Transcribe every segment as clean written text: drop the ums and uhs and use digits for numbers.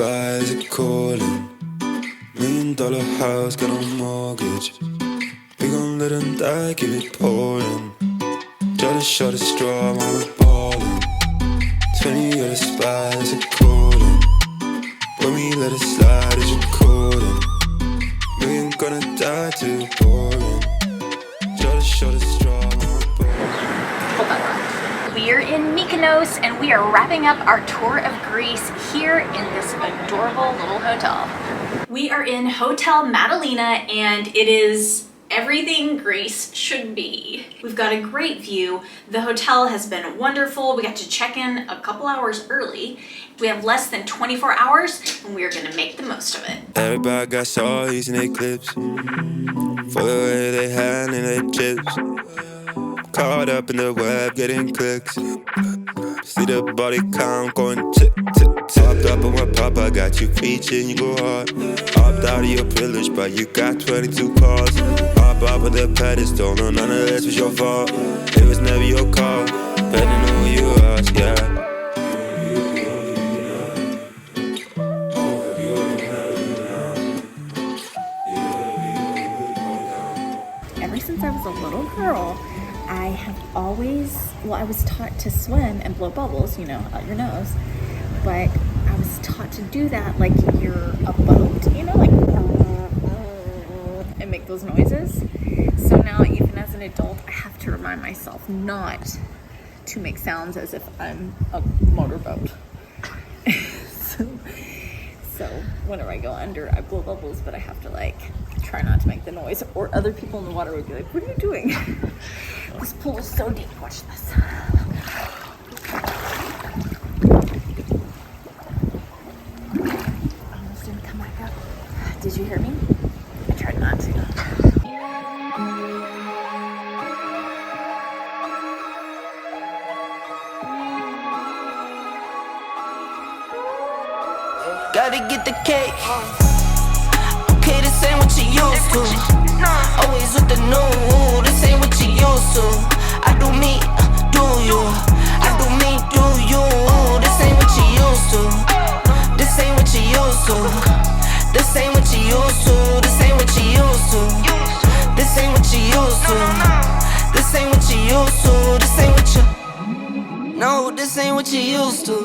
spies are calling. $1 million house, got no mortgage. We gon' let them die, keep it pouring. Try to short the straw while we're ballin'. 20 other spies are calling. When we let it slide, it's recording. We ain't gonna die too boring. Try to short the straw while we're ballin'. Hold on. We are in Mykonos and we are wrapping up our tour of Greece here in this adorable little hotel. We are in Hotel Madalena and it is everything Greece should be. We've got a great view. The hotel has been wonderful. We got to check in a couple hours early. We have less than 24 hours and we are gonna make the most of it. Everybody got stories in their clips, for the way they handling their chips. Caught up in the web, getting clicks. See the body count going tick, tick, tick. Popped up on my papa, got you preaching, you go hard. Opt out of your privilege, but you got 22 cars. Pop up on the pedestal, no, none of this was your fault. It was never your call, depending on who you ask, yeah. Ever since I was a little girl, I have always, I was taught to swim and blow bubbles, you know, out your nose. But I was taught to do that like you're a boat, you know, like, and make those noises. So now, even as an adult, I have to remind myself not to make sounds as if I'm a motorboat. So whenever I go under, I blow bubbles, but I have to like try not to make the noise, or other people in the water would be like, "What are you doing?" This pool is so deep. Watch this. Almost didn't come back up. Did you hear me? I tried not to. Gotta get the cake. Okay, this ain't what you used to. Always with the new. This ain't what you used to. I do me, do you? I do me, do you? This ain't what you used to. This ain't what you used to. This ain't what you used to. This ain't what you used to. This ain't what you used to. This ain't what you used to. This ain't what you. No, this ain't what you used to.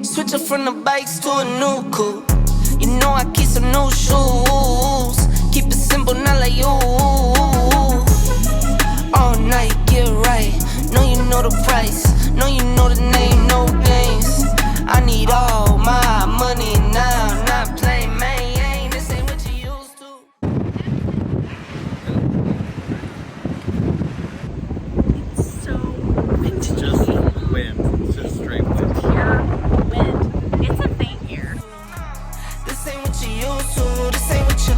Switch up from the bikes to a new coupe. You know I keep some new shoes. Keep it simple, not like you. All night, get right. Know you know the price. Know you know the name, no games. I need all my money now. Not playing, man. This ain't what you used to. It's so windy. It's just wind. It's just straight wind. Pure wind. It's a thing here. This ain't what you used to. This ain't what you.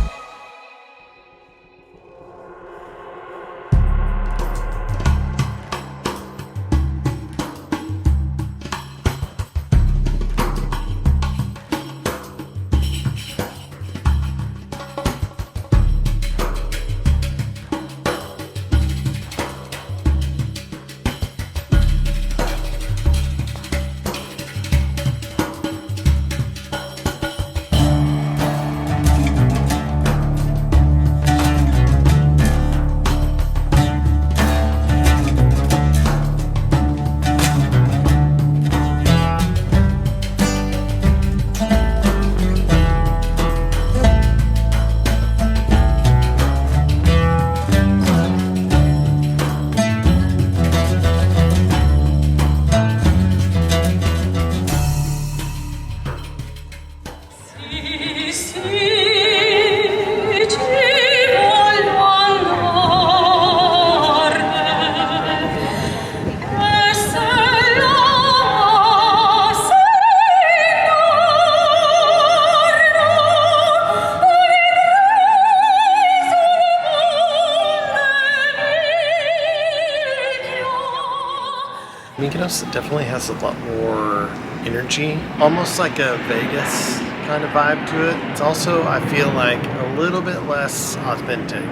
Mykonos definitely has a lot more energy, almost like a Vegas kind of vibe to it. It's also, I feel like, a little bit less authentic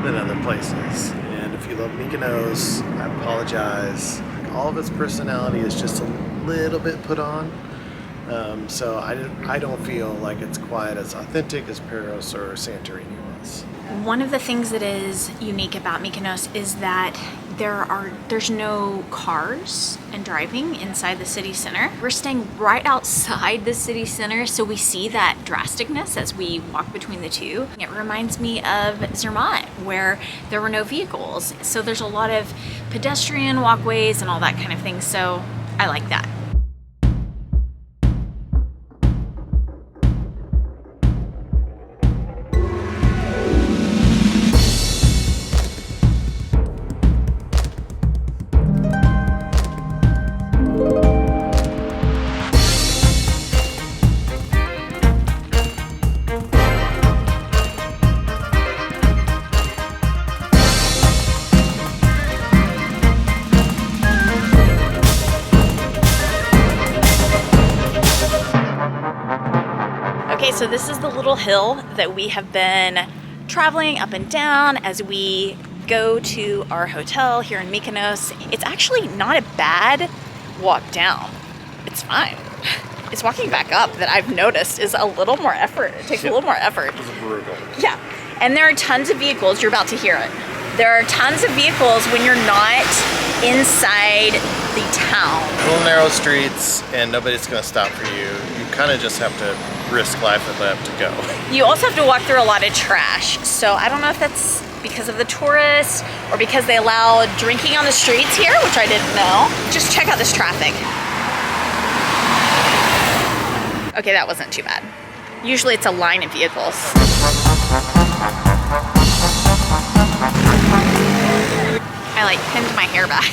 than other places. And if you love Mykonos, I apologize. All of its personality is just a little bit put on. So I don't feel like it's quite as authentic as Paros or Santorini was. One of the things that is unique about Mykonos is that there's no cars and driving inside the city center. We're staying right outside the city center, so we see that drasticness as we walk between the two. It reminds me of Zermatt, where there were no vehicles. So there's a lot of pedestrian walkways and all that kind of thing. So I like that. Okay, so this is the little hill that we have been traveling up and down as we go to our hotel here in Mykonos. It's actually not a bad walk down. It's fine. It's walking back up that I've noticed is a little more effort. It takes a little more effort. It's brutal. Yeah, and there are tons of vehicles. You're about to hear it. There are tons of vehicles when you're not inside the town. Little narrow streets, and nobody's going to stop for you. You kind of just have to risk life and live to go. You also have to walk through a lot of trash. So I don't know if that's because of the tourists or because they allow drinking on the streets here, which I didn't know. Just check out this traffic. Okay, that wasn't too bad. Usually it's a line of vehicles. I like pinned my hair back.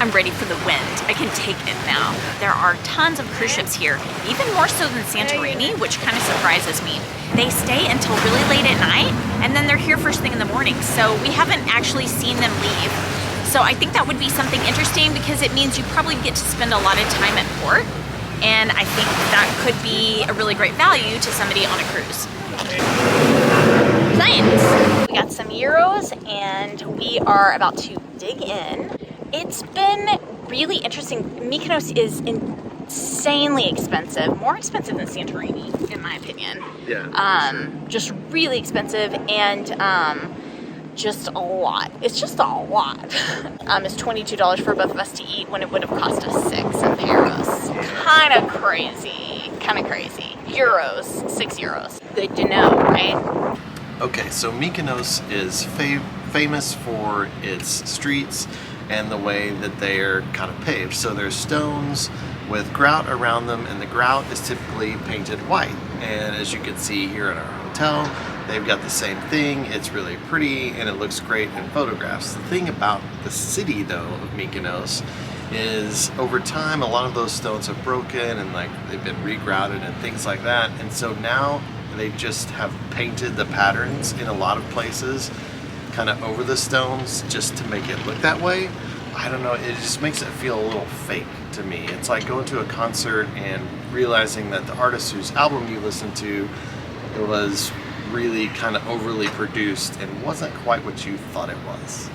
I'm ready for the wind. I can take it now. There are tons of cruise ships here, even more so than Santorini, which kind of surprises me. They stay until really late at night, and then they're here first thing in the morning, so we haven't actually seen them leave. So I think that would be something interesting because it means you probably get to spend a lot of time at port, and I think that could be a really great value to somebody on a cruise. Science! We got some euros, and we are about to dig in. It's been really interesting. Mykonos is insanely expensive, more expensive than Santorini, in my opinion. Yeah. Just really expensive and just a lot. It's just a lot. It's $22 for both of us to eat when it would have cost us $6 in Paros. Kind of crazy. Euros, €6. Good to know, right? Okay, so Mykonos is famous for its streets and the way that they are kind of paved. So there's stones with grout around them, and the grout is typically painted white. And as you can see here at our hotel, they've got the same thing. It's really pretty and it looks great in photographs. The thing about the city though of Mykonos is over time a lot of those stones have broken and like they've been regrouted and things like that. And so now they just have painted the patterns in a lot of places kind of over the stones just to make it look that way. I don't know, it just makes it feel a little fake to me. It's like going to a concert and realizing that the artist whose album you listened to, it was really kind of overly produced and wasn't quite what you thought it was.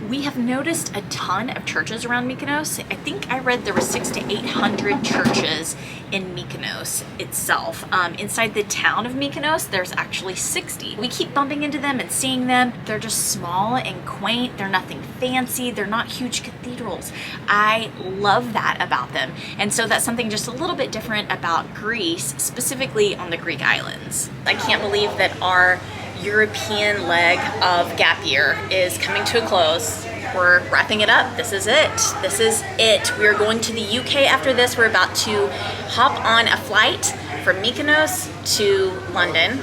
We have noticed a ton of churches around Mykonos. I think I read there were 600 to 800 churches in Mykonos itself. Inside the town of Mykonos, there's actually 60. We keep bumping into them and seeing them. They're just small and quaint. They're nothing fancy. They're not huge cathedrals. I love that about them. And so that's something just a little bit different about Greece, specifically on the Greek islands. I can't believe that our European leg of gap year is coming to a close. We're wrapping it up. This is it. We are going to the UK after this. We're about to hop on a flight from Mykonos to London,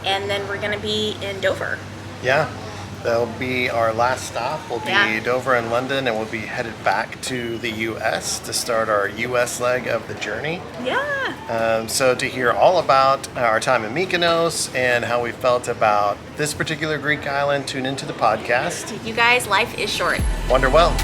and then we're gonna be in Dover. Yeah, that'll be our last stop. We'll be Dover and London, and we'll be headed back to the US to start our US leg of the journey. Yeah. So to hear all about our time in Mykonos and how we felt about this particular Greek island, tune into the podcast. You guys, life is short. Wonder well.